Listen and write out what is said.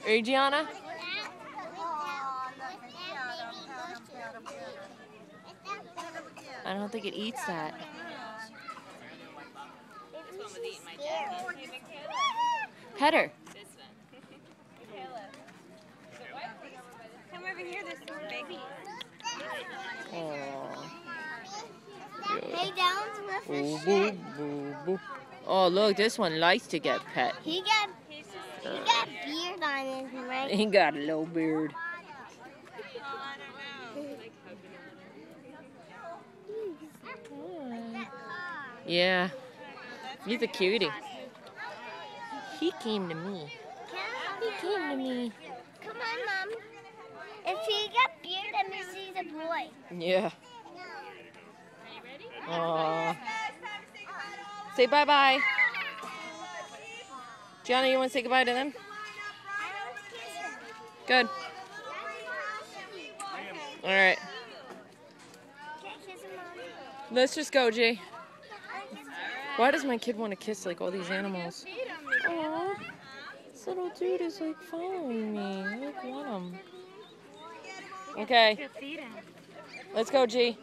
Hey, Gianna? I don't think it eats that. Pet her. Come over here, there's some babies. Aww. Hey, that one's worth Boo, a boo, shit. boo, boo. Oh, look, this one likes to get pet. He got beard on his neck. He got a little beard. Yeah, he's a cutie. He came to me. He came to me. Come on, Mom. If he got beard, that means he's a boy. Yeah. Aww. Say bye-bye. Gianna, you want to say goodbye to them? Good. All right. Let's just go, G. Why does my kid want to kiss like all these animals? Aww. This little dude is like following me. I like want him. Okay. Let's go, G.